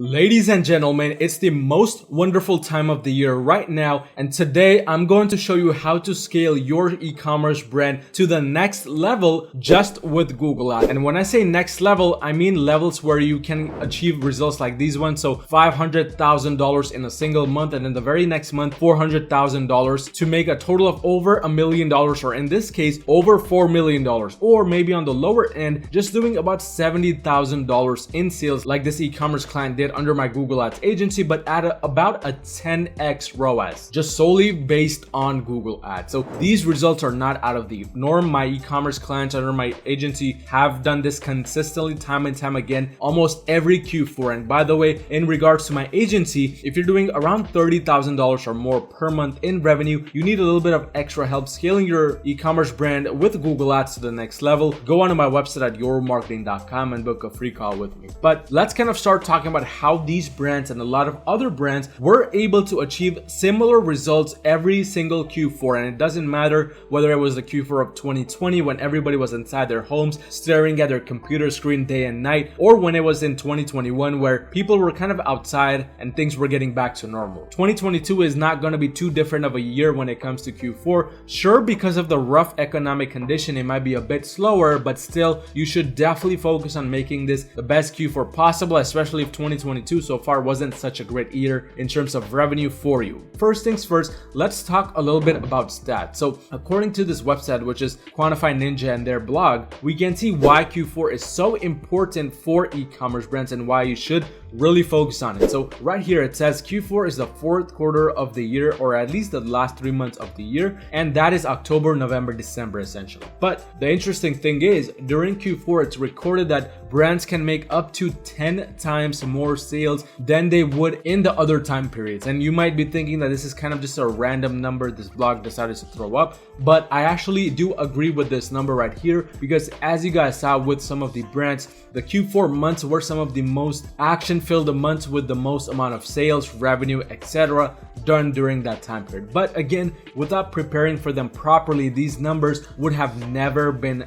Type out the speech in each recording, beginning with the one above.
Ladies and gentlemen, it's the most wonderful time of the year right now, and today I'm going to show you how to scale your e-commerce brand to the next level just with Google Ads. And when I say next level, I mean levels where you can achieve results like these ones. So $500,000 in a single month, and in the very next month, $400,000 to make a total of over $1 million, or in this case, over $4 million, or maybe on the lower end, just doing about $70,000 in sales like this e-commerce client did under my Google Ads agency, but at about a 10x ROAS, just solely based on Google Ads. So these results are not out of the norm. My e-commerce clients under my agency have done this consistently time and time again, almost every Q4. And by the way, in regards to my agency, if you're doing around $30,000 or more per month in revenue, you need a little bit of extra help scaling your e-commerce brand with Google Ads to the next level. Go onto my website at yourmarketing.com and book a free call with me. But let's kind of start talking about how these brands and a lot of other brands were able to achieve similar results every single Q4. And it doesn't matter whether it was the Q4 of 2020 when everybody was inside their homes staring at their computer screen day and night, or when it was in 2021 where people were kind of outside and things were getting back to normal. 2022 is not going to be too different of a year when it comes to Q4. Sure, because of the rough economic condition, it might be a bit slower, but still, you should definitely focus on making this the best Q4 possible, especially if 2022 so far wasn't such a great year in terms of revenue for you. First things first, let's talk a little bit about stats. So according to this website, which is Quantify Ninja and their blog, we can see why Q4 is so important for e-commerce brands and why you should really focus on it. So right here it says Q4 is the fourth quarter of the year, or at least the last 3 months of the year, and that is October, November, December essentially. But the interesting thing is during Q4 it's recorded that brands can make up to 10 times more sales than they would in the other time periods. And you might be thinking that this is kind of just a random number this blog decided to throw up, but I actually do agree with this number right here, because as you guys saw with some of the brands, the Q4 months were some of the most action-filled months with the most amount of sales, revenue, etc. done during that time period. But again, without preparing for them properly, these numbers would have never been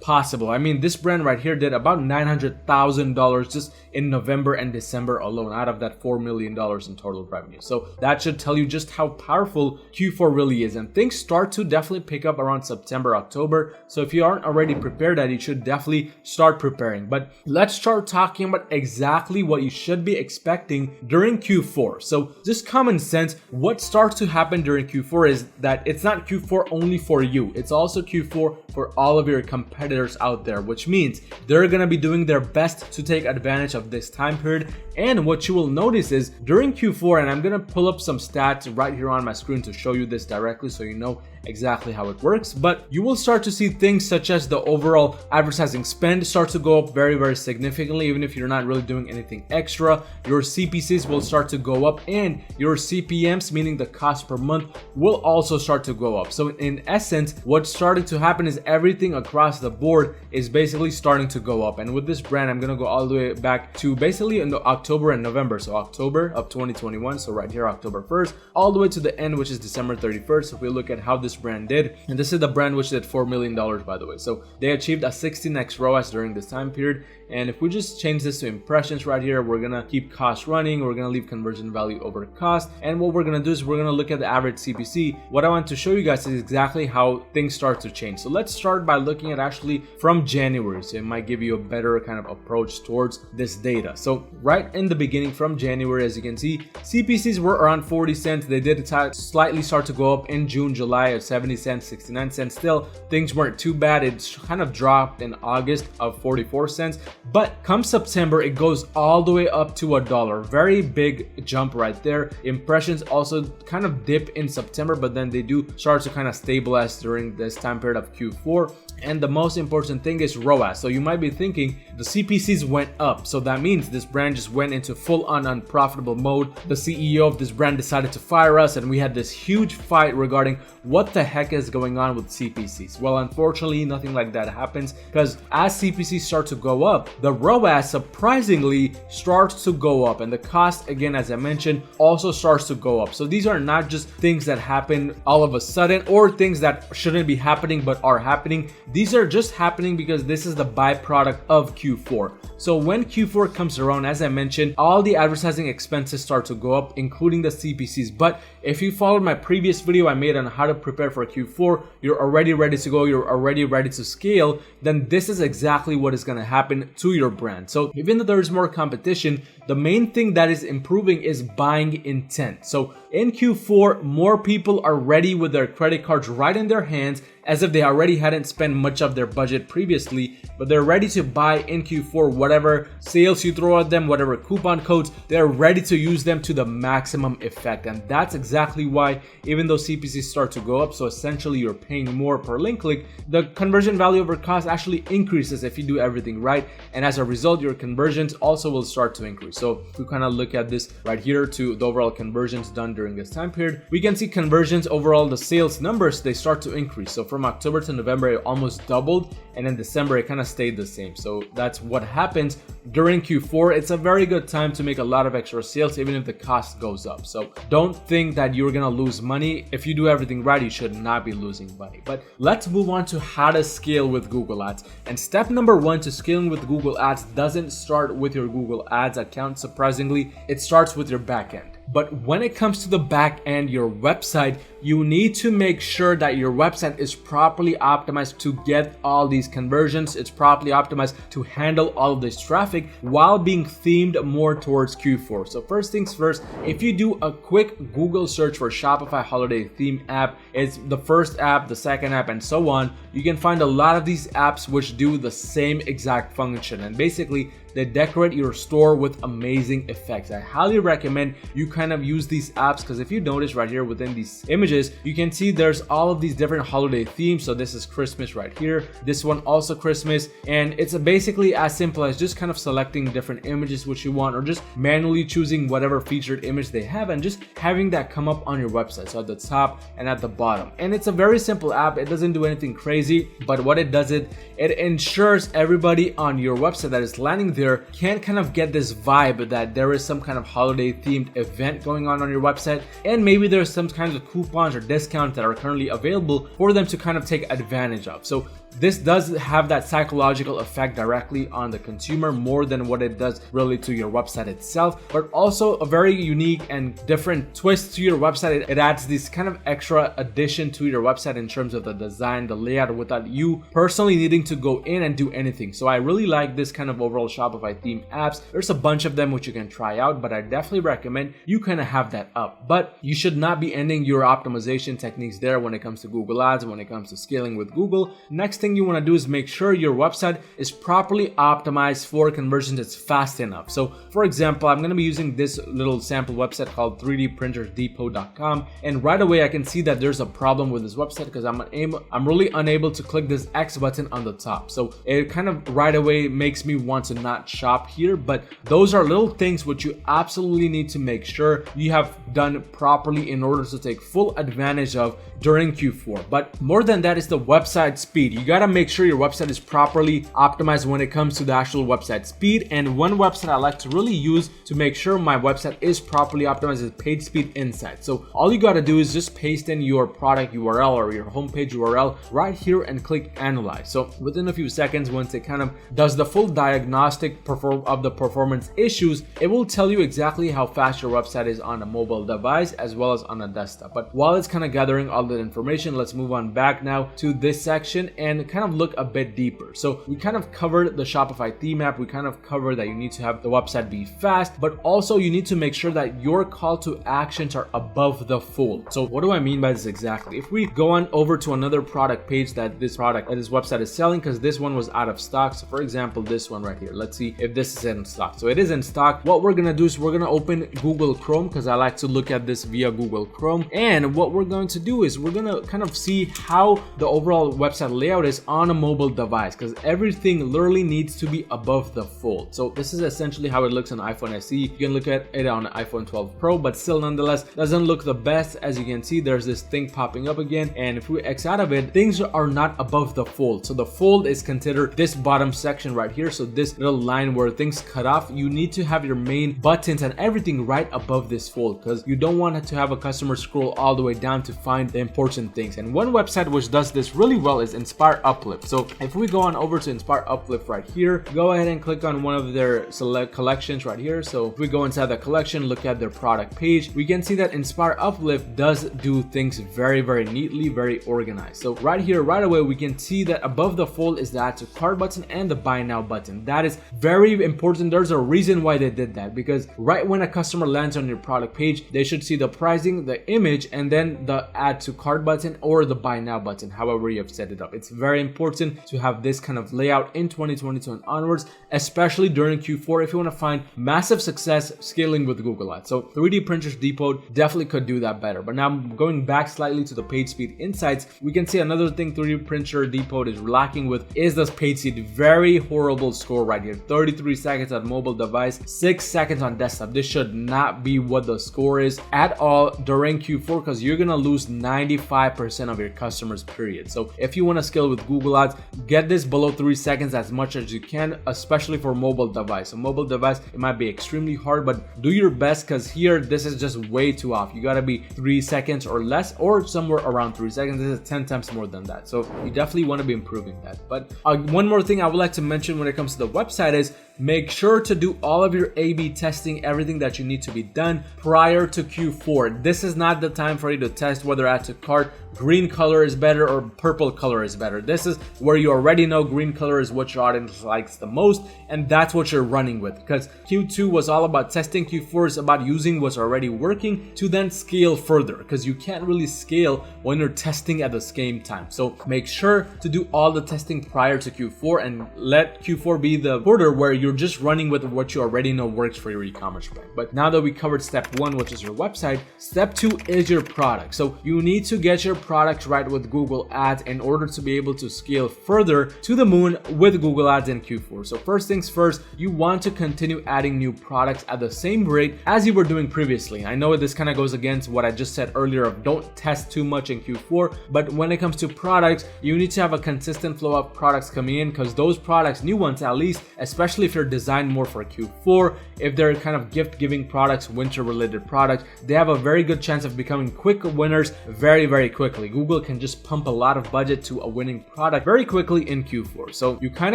possible. I mean, this brand right here did about $900,000 just in November and December alone out of that $4 million in total revenue. So that should tell you just how powerful Q4 really is. And things start to definitely pick up around September, October. So if you aren't already prepared, you should definitely start preparing. But let's start talking about exactly what you should be expecting during Q4. So just common sense, what starts to happen during Q4 is that it's not Q4 only for you. It's also Q4 for all of your competitors out there, which means they're going to be doing their best to take advantage of this time period. And what you will notice is during Q4, and I'm going to pull up some stats right here on my screen to show you this directly so you know exactly how it works, but you will start to see things such as the overall advertising spend start to go up very significantly. Even if you're not really doing anything extra, your CPCs will start to go up, and your CPMs, meaning the cost per month, will also start to go up. So in essence, what's starting to happen is everything across the board is basically starting to go up. And with this brand, I'm gonna go all the way back to basically in the October and November. So October of 2021, so right here October 1st, all the way to the end, which is December 31st. If we look at how this brand did, and this is the brand which did $4 million, by the way. So they achieved a 16x ROAS during this time period. And if we just change this to impressions right here, we're gonna keep cost running, we're gonna leave conversion value over cost, and what we're gonna do is we're gonna look at the average CPC. What I want to show you guys is exactly how things start to change. So let's start by looking at actually from January, so it might give you a better kind of approach towards this data. So right in the beginning from January, as you can see, CPCs were around 40 cents. They did slightly start to go up in June, July at 70 cents, 69 cents. Still, things weren't too bad. It kind of dropped in August of 44 cents. But come September, it goes all the way up to $1. Very big jump right there. Impressions also kind of dip in September, but then they do start to kind of stabilize during this time period of Q4. And the most important thing is ROAS. So you might be thinking the CPCs went up, so that means this brand just went into full-on unprofitable mode. The CEO of this brand decided to fire us, and we had this huge fight regarding what the heck is going on with CPCs. Well, unfortunately, nothing like that happens, because as CPCs start to go up, the ROAS surprisingly starts to go up, and the cost, again, as I mentioned, also starts to go up. So these are not just things that happen all of a sudden or things that shouldn't be happening but are happening. these are just happening because this is the byproduct of Q4. So when Q4 comes around, as I mentioned, all the advertising expenses start to go up, including the CPCs. But if you followed my previous video I made on how to prepare for Q4, you're already ready to go, you're already ready to scale, then this is exactly what is going to happen to your brand. So even though there is more competition, the main thing that is improving is buying intent. So in Q4, more people are ready with their credit cards right in their hands, as if they already hadn't spent much of their budget previously, but they're ready to buy in Q4 whatever sales you throw at them, whatever coupon codes, they're ready to use them to the maximum effect. And that's exactly why, even though CPCs start to go up, so essentially you're paying more per link click, the conversion value over cost actually increases if you do everything right. And as a result, your conversions also will start to increase. So if we kind of look at this right here to the overall conversions done during this time period, we can see conversions overall, the sales numbers, they start to increase. So from October to November, it almost doubled, and in December, it kind of stayed the same. So that's what happens during Q4. It's a very good time to make a lot of extra sales, even if the cost goes up. So don't think that you're gonna lose money. If you do everything right, you should not be losing money. But let's move on to how to scale with Google Ads. And step number one to scaling with Google Ads doesn't start with your Google Ads account. Surprisingly, it starts with your backend. But when it comes to the back end, your website, you need to make sure that your website is properly optimized to get all these conversions. It's properly optimized to handle all of this traffic while being themed more towards Q4. So first things first, if you do a quick Google search for Shopify holiday theme app, it's the first app, the second app, and so on. You can find a lot of these apps which do the same exact function. And basically, they decorate your store with amazing effects. I highly recommend you kind of use these apps, because if you notice right here within these images, you can see there's all of these different holiday themes. So this is Christmas right here, this one also Christmas, and it's basically as simple as just kind of selecting different images which you want, or just manually choosing whatever featured image they have and just having that come up on your website, so at the top and at the bottom. And it's a very simple app. It doesn't do anything crazy, but what it does, it ensures everybody on your website that is landing there can kind of get this vibe that there is some kind of holiday themed event going on your website, and maybe there's some kinds of coupons or discounts that are currently available for them to kind of take advantage of. So this does have that psychological effect directly on the consumer more than what it does really to your website itself, but also a very unique and different twist to your website. It adds this kind of extra addition to your website in terms of the design, the layout, without you personally needing to go in and do anything. So I really like this kind of overall Shopify theme apps. There's a bunch of them which you can try out, but I definitely recommend you kind of have that up. But you should not be ending your optimization techniques there when it comes to Google Ads, when it comes to scaling with Google. Next thing you want to do is make sure your website is properly optimized for conversions that's fast enough. So for example, I'm going to be using this little sample website called 3dprinterdepot.com, and right away I can see that there's a problem with this website because I'm really unable to click this X button on the top. So it kind of right away makes me want to not shop here. But those are little things which you absolutely need to make sure you have done properly in order to take full advantage of during Q4. But more than that is the website speed. You gotta make sure your website is properly optimized when it comes to the actual website speed. And one website I like to really use to make sure my website is properly optimized is PageSpeed Insight. So all you gotta do is just paste in your product URL or your homepage URL right here and click analyze. So within a few seconds, once it kind of does the full diagnostic of the performance issues, it will tell you exactly how fast your website is on a mobile device as well as on a desktop. But while it's kind of gathering all that information, let's move on back now to this section and kind of look a bit deeper. So we kind of covered the Shopify theme app. We kind of covered that you need to have the website be fast, but also you need to make sure that your call to actions are above the fold. So what do I mean by this exactly? If we go on over to another product page that this website is selling, because this one was out of stock. So for example, this one right here, let's see if this is in stock. So it is in stock. What we're gonna do is we're gonna open Google Chrome, because I like to look at this via Google Chrome. And what we're going to do is we're gonna kind of see how the overall website layout is on a mobile device, because everything literally needs to be above the fold. So this is essentially how it looks on iPhone SE. You can look at it on iPhone 12 Pro, but still nonetheless doesn't look the best. As you can see, there's this thing popping up again, and if we X out of it, things are not above the fold. So the fold is considered this bottom section right here. So this little line where things cut off, you need to have your main buttons and everything right above this fold, because because you don't want to have a customer scroll all the way down to find the important things. And one website which does this really well is Inspire Uplift. So if we go on over to Inspire Uplift right here, go ahead and click on one of their select collections right here. So if we go inside the collection, look at their product page, we can see that Inspire Uplift does do things very, very neatly, very organized. So right here, right away, we can see that above the fold is the add to cart button and the buy now button. That is very important. There's a reason why they did that, because right when a customer lands on your product page, they should see the pricing, the image, and then the add to cart button or the buy now button, however you have set it up. It's very important to have this kind of layout in 2022 and onwards, especially during Q4 if you want to find massive success scaling with Google Ads. So 3D Printers Depot definitely could do that better. But now going back slightly to the page speed insights, we can see another thing 3D Printer Depot is lacking with is this page speed. Very horrible score right here. 33 seconds on mobile device, 6 seconds on desktop. This should not be what the score is at all during Q4, because you're gonna lose 95% of your customers, period. So if you want to scale with Google Ads, get this below 3 seconds as much as you can, especially for mobile device. So mobile device, it might be extremely hard, but do your best, because here this is just way too off. You gotta be 3 seconds or less, or somewhere around 3 seconds. This is 10 times more than that. So you definitely want to be improving that. But one more thing I would like to mention when it comes to the website is make sure to do all of your A/B testing, everything that you need to be done prior to Q4. This is not the time for you to test whether add to cart green color is better or purple color is better. This is where you already know green color is what your audience likes the most, and that's what you're running with, because Q2 was all about testing. Q4 is about using what's already working to then scale further, because you can't really scale when you're testing at the same time. So make sure to do all the testing prior to Q4 and let Q4 be the quarter where you're just running with what you already know works for your e-commerce brand. But now that we covered step 1, which is your website, step 2 is your product. So you need to get your product right with Google Ads in order to be able to scale further to the moon with Google Ads in Q4. So first things first, you want to continue adding new products at the same rate as you were doing previously. I know this kind of goes against what I just said earlier of don't test too much in Q4, but when it comes to products, you need to have a consistent flow of products coming in, because those products, new ones at least, especially if they're designed more for Q4, if they're kind of gift giving products, winter related products, they have a very good chance of becoming quick winners very, very quickly. Google can just pump a lot of budget to a winning product very quickly in Q4. So you kind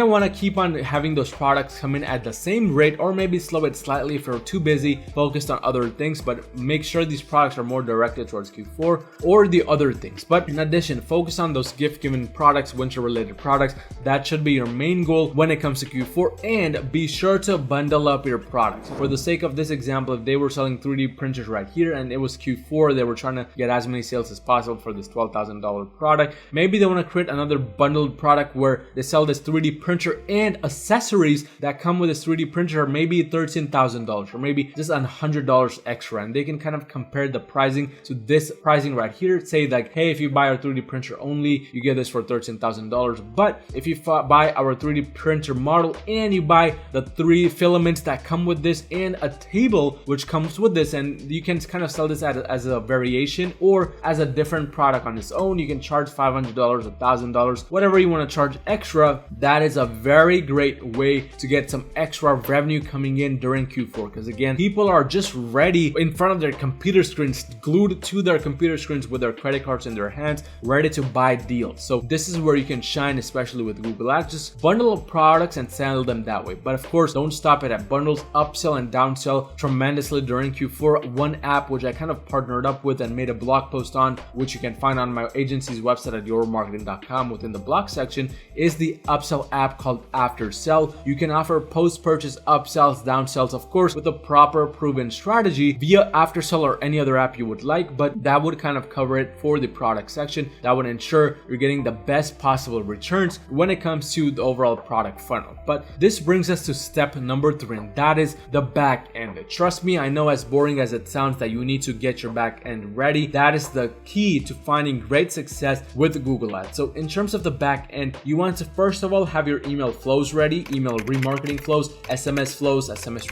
of want to keep on having those products come in at the same rate, or maybe slow it slightly if you're too busy focused on other things, but make sure these products are more directed towards Q4 or the other things. But in addition, focus on those gift giving products, winter related products. That should be your main goal when it comes to Q4, and be sure to bundle up your products. For the sake of this example, if they were selling 3D printers right here and it was Q4, they were trying to get as many sales as possible for this $12,000 product, maybe they want to create another bundled product where they sell this 3D printer and accessories that come with this 3D printer, maybe $13,000 or maybe just $100 extra, and they can kind of compare the pricing to this pricing right here. Say like, hey, if you buy our 3D printer only, you get this for $13,000, but if you buy our 3D printer model and you buy the 3 filaments that come with this and a table which comes with this, and you can kind of sell this as a variation or as a different product on its own. You can charge $500, $1,000, whatever you want to charge extra. That is a very great way to get some extra revenue coming in during Q4, because again, people are just ready in front of their computer screens, glued to their computer screens with their credit cards in their hands, ready to buy deals. So this is where you can shine, especially with Google Ads. Just bundle up products and sell them that way. But of course, don't stop it at bundles. Upsell and downsell tremendously during Q4. One app which I kind of partnered up with and made a blog post on, which you can find on my agency's website at yourmarketing.com within the blog section, is the upsell app called Aftersell. You can offer post-purchase upsells, downsells, of course, with a proper proven strategy via Aftersell or any other app you would like, but that would kind of cover it for the product section. That would ensure you're getting the best possible returns when it comes to the overall product funnel. But this brings us to step number 3, and that is the back end. Trust me, I know as boring as it sounds that you need to get your back end ready. That is the key to finding great success with Google Ads. So in terms of the back end, you want to first of all have your email flows ready, email remarketing flows, SMS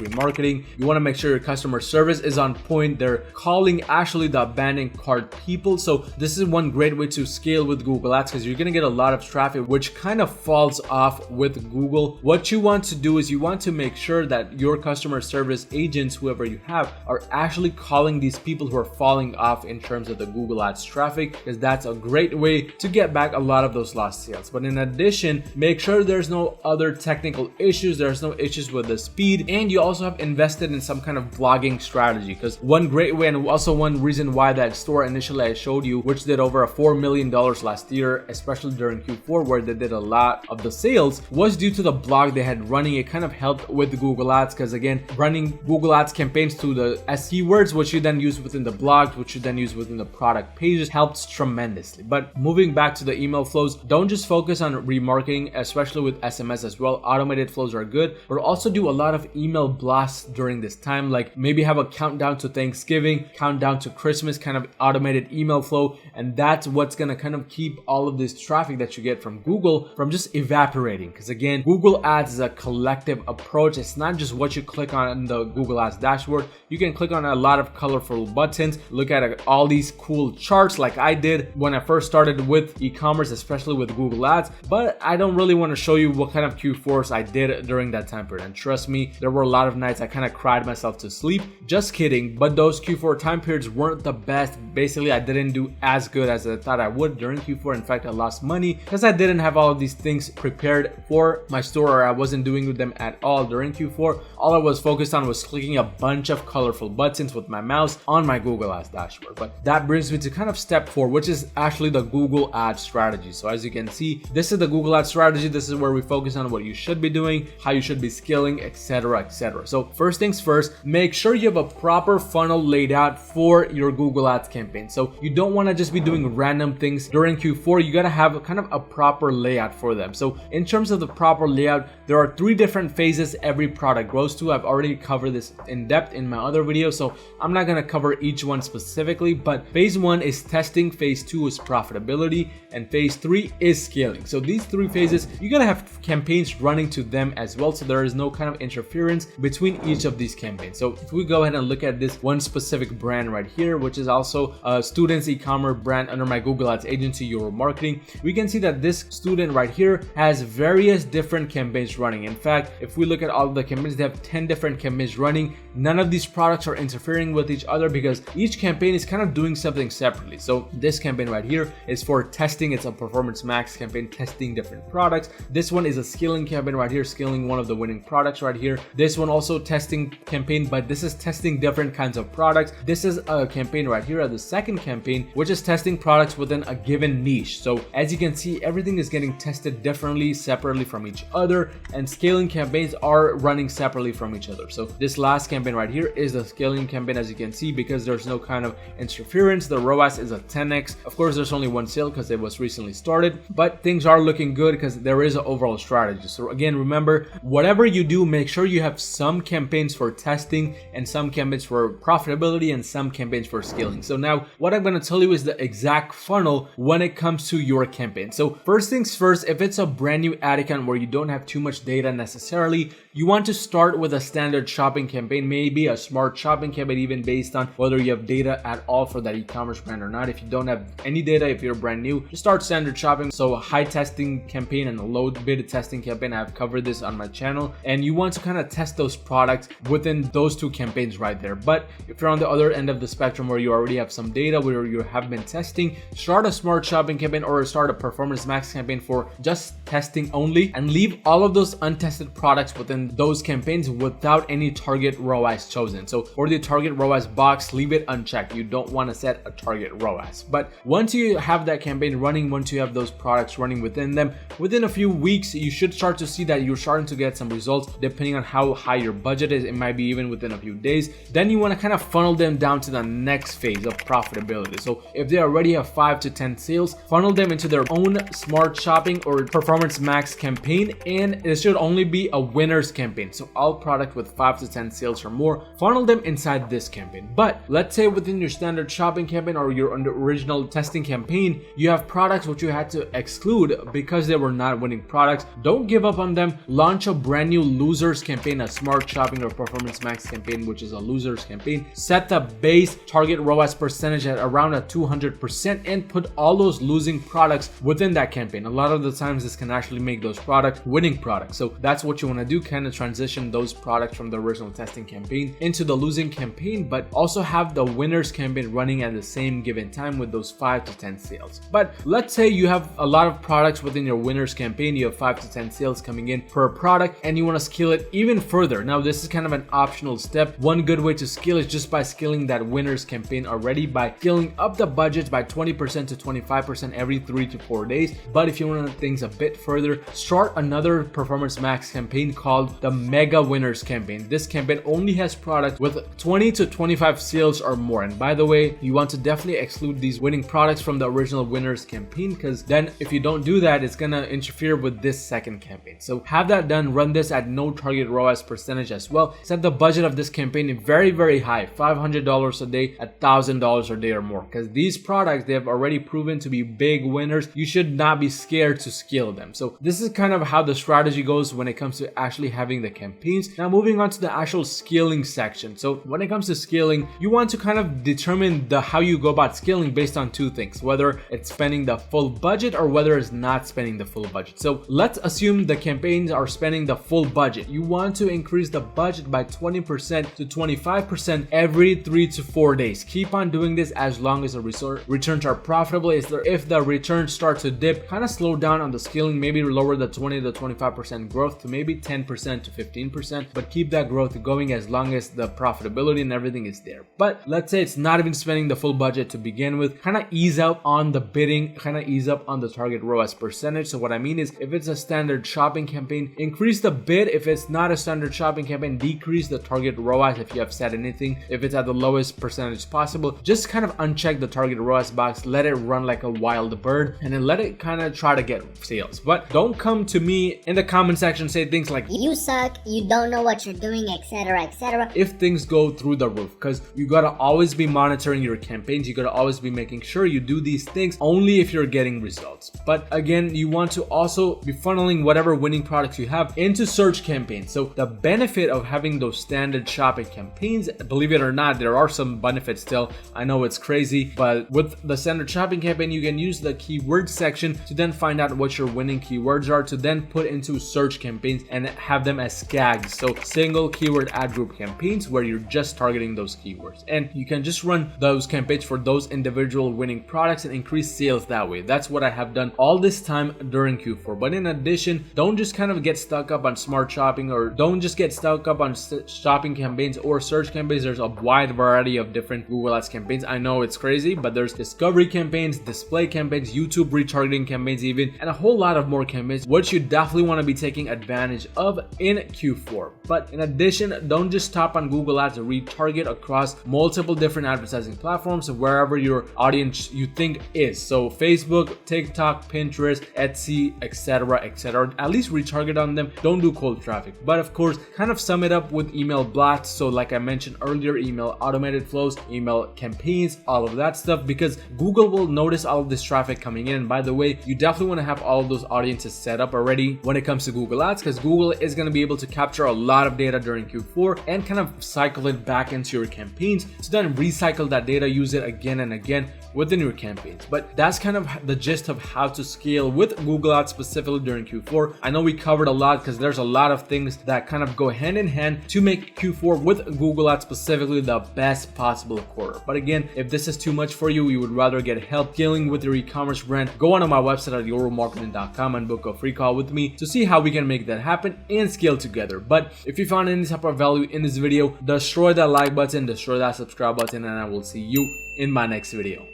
remarketing. You want to make sure your customer service is on point. They're calling actually the abandoned cart people. So this is one great way to scale with Google Ads, because you're going to get a lot of traffic which kind of falls off with Google. What you want to do is you want to make sure that your customer service agents, whoever you have, are actually calling these people who are falling off in terms of the Google Ads traffic, because that's a great way to get back a lot of those lost sales. But in addition, make sure there's no other technical issues, there's no issues with the speed, and you also have invested in some kind of blogging strategy, because one great way and also one reason why that store initially I showed you, which did over $4 million last year, especially during Q4 where they did a lot of the sales, was due to the blog they had running. It kind of helped with Google Ads, because again, running Google Ads campaigns to the S keywords, which you then use within the blogs, which you then use within the product pages, helps tremendously. But moving back to the email flows, don't just focus on remarketing, especially with SMS as well. Automated flows are good, but also do a lot of email blasts during this time, like maybe have a countdown to Thanksgiving, countdown to Christmas kind of automated email flow, and that's what's gonna kind of keep all of this traffic that you get from Google from just evaporating. Because again, Google Ads is a collective approach. It's not just what you click on in the Google Ads dashboard. You can click on a lot of colorful buttons, look at all these cool charts like I did when I first started with e-commerce, especially with Google Ads, but I don't really want to show you what kind of Q4s I did during that time period. And trust me, there were a lot of nights I kind of cried myself to sleep. Just kidding, but those Q4 time periods weren't the best. Basically, I didn't do as good as I thought I would during Q4. In fact, I lost money because I didn't have all of these things prepared for my store, or I wasn't doing with them at all during Q4. All I was focused on was clicking a bunch of colorful buttons with my mouse on my Google Ads dashboard. But that brings me to kind of step 4, which is actually the Google Ads strategy. So as you can see, this is the Google Ads strategy. This is where we focus on what you should be doing, how you should be scaling, etc., etc. So first things first, make sure you have a proper funnel laid out for your Google Ads campaign. So you don't want to just be doing random things during Q4. You got to have kind of a proper layout for them. So in terms of the proper layout, there are 3 different phases every product goes to. I've already covered this in depth in my other video, so I'm not going to cover each one specifically, but phase 1 is testing, phase 2 is profitability, and phase 3 is scaling. So these 3 phases, you got to have campaigns running to them as well, so there is no kind of interference between each of these campaigns. So if we go ahead and look at this one specific brand right here, which is also a student's e-commerce brand under my Google Ads agency, Your Marketing, we can see that this student right here has various different campaigns running. In fact, if we look at all of the campaigns, they have 10 different campaigns running. None of these products are interfering with each other because each campaign is kind of doing something separately. So this campaign right here is for testing. It's a Performance Max campaign, testing different products. This one is a scaling campaign right here, scaling one of the winning products right here. This one also testing campaign, but this is testing different kinds of products. This is a campaign right here, the second campaign, which is testing products within a given niche. So as you can see, everything is getting tested differently, separately from each other, and scaling campaigns are running separately from each other. So this last campaign right here is the scaling campaign, as you can see, because there's no kind of interference. The ROAS is a 10x. Of course, there's only one sale because it was recently started, but things are looking good because there is an overall strategy. So again, remember, whatever you do, make sure you have some campaigns for testing and some campaigns for profitability and some campaigns for scaling. So now what I'm going to tell you is the exact funnel when it comes to your campaign. So first things first, if it's a brand new ad account where you don't have too much data necessarily, you want to start with a standard shopping campaign, maybe a smart shopping campaign, even based on whether you have data at all for that e-commerce brand or not. If you don't have any data, if you're brand new, just start standard shopping. So a high testing campaign and a low beta testing campaign, I've covered this on my channel, and you want to kind of test those products within those 2 campaigns right there. But if you're on the other end of the spectrum where you already have some data, where you have been testing, start a smart shopping campaign or start a Performance Max campaign for just testing only, and leave all of those untested products within those campaigns without any target ROAS chosen. So for the target ROAS box, leave it unchecked. You don't want to set a target ROAS. But once you have that campaign running, once you have those products running within them, within a few weeks, you should start to see that you're starting to get some results depending on how high your budget is. It might be even within a few days. Then you want to kind of funnel them down to the next phase of profitability. So if they already have 5 to 10 sales, funnel them into their own smart shopping or Performance Max campaign, and it should only be a winners winners campaign. So all product with 5 to 10 sales or more, funnel them inside this campaign. But let's say within your standard shopping campaign or your original testing campaign, you have products which you had to exclude because they were not winning products. Don't give up on them. Launch a brand new losers campaign, a smart shopping or performance max campaign, which is a losers campaign. Set the base target ROAS percentage at around a 200% and put all those losing products within that campaign. A lot of the times this can actually make those products winning products. So that's what you want to do, kind of transition those products from the original testing campaign into the losing campaign, but also have the winners campaign running at the same given time with those 5 to 10 sales. But let's say you have a lot of products within your winners campaign, you have 5 to 10 sales coming in per product, and you want to scale it even further. Now this is kind of an optional step. One good way to scale is just by scaling that winners campaign already, by scaling up the budget by 20% to 25% every 3 to 4 days. But if you want to things a bit further, start another performance max campaign called the mega winners campaign. This campaign only has products with 20 to 25 sales or more. And by the way, you want to definitely exclude these winning products from the original winners campaign, because then if you don't do that, it's gonna interfere with this second campaign. So have that done. Run this at no target ROAS percentage as well. Set the budget of this campaign very, very high, $500 a day, $1,000 a day or more, because these products, they have already proven to be big winners. You should not be scared to scale them. So this is kind of how the strategy goes when it comes to actually having the campaigns. Now moving on to the actual scaling section. So when it comes to scaling, you want to kind of determine how you go about scaling based on two things, whether it's spending the full budget or whether it's not spending the full budget. So let's assume the campaigns are spending the full budget. You want to increase the budget by 20% to 25% every 3 to 4 days. Keep on doing this as long as the returns are profitable. If the returns start to dip, kind of slow down on the scaling, maybe lower the 20 to 25% growth to maybe 10% to 15%, but keep that growth going as long as the profitability and everything is there. But let's say it's not even spending the full budget to begin with, kind of ease up on the bidding, kind of ease up on the target ROAS percentage. So what I mean is, if it's a standard shopping campaign, increase the bid. If it's not a standard shopping campaign, decrease the target ROAS if you have set anything. If it's at the lowest percentage possible, just kind of uncheck the target ROAS box, let it run like a wild bird, and then let it kind of try to get sales. But don't come to me in the comment section say things like, you suck, you don't know what you're doing, etc, etc, if things go through the roof, because you gotta always be monitoring your campaigns. You gotta always be making sure you do these things only if you're getting results. But again, you want to also be funneling whatever winning products you have into search campaigns. So the benefit of having those standard shopping campaigns, believe it or not, there are some benefits still. I know it's crazy, but with the standard shopping campaign, you can use the keyword section to then find out what your winning keywords are, to then put into search campaigns and have them as SKAGs. So single keyword ad group campaigns, where you're just targeting those keywords, and you can just run those campaigns for those individual winning products and increase sales that way. That's what I have done all this time during Q4. But in addition, don't just kind of get stuck up on smart shopping, or don't just get stuck up on shopping campaigns or search campaigns. There's a wide variety of different Google Ads campaigns. I know it's crazy, but there's discovery campaigns, display campaigns, YouTube retargeting campaigns even, and a whole lot of more campaigns, which you definitely want to be taking advantage of in Q4. But in addition, don't just stop on Google Ads. Retarget across multiple different advertising platforms wherever your audience you think is. So Facebook, TikTok, Pinterest, Etsy, etc, etc. At least retarget on them. Don't do cold traffic. But of course, kind of sum it up with email blasts. So like I mentioned earlier, email automated flows, email campaigns, all of that stuff, because Google will notice all of this traffic coming in. And by the way, you definitely want to have all of those audiences set up already when it comes to Google Ads, because Google is going to be able to capture a lot of data during Q4 and kind of cycle it back into your campaigns, to then recycle that data, use it again and again within your campaigns. But that's kind of the gist of how to scale with Google Ads specifically during Q4. I know we covered a lot because there's a lot of things that kind of go hand in hand to make Q4 with Google Ads specifically the best possible quarter. But again, if this is too much for you, you would rather get help scaling with your e-commerce brand, go onto my website at yourmarketing.com and book a free call with me to see how we can make that happen and scale together. But if you found any type of value in this video, destroy that like button, destroy that subscribe button, and I will see you in my next video.